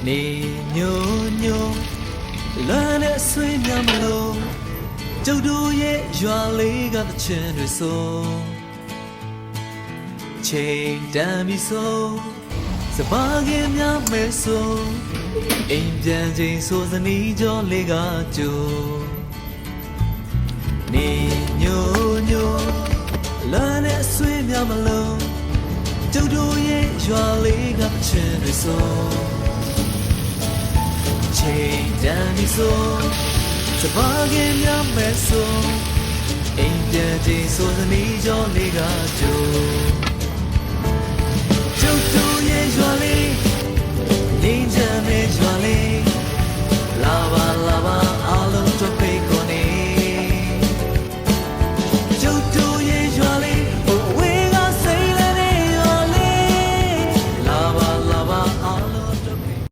နေညိုညိုလွမ်းတဲ့ဆွေးများမလို့ကျုပ်တို့ရဲ့ရွာလေးကတချင်တွေဆိုချိန်တန်ပြီဆိုစပါးကင်းများမဲဆိုအိမ်ပြန်ချိန်ဆိုစနီးကြောလေးကကြိုနေညိုညိုလွမ်းတဲ့ဆွေးများမလို့ကျုပ်တို့ရဲ့ရွာလေးကတချင်တွေဆိုချိန်တန်ပြီဆိုစပါးကင်းများမဲဆိုအိမ်ပြန်ချိန်ဆိုစနီးကြောလေးကကြိုကျုပ်တို့ရဲ့ရွာလေး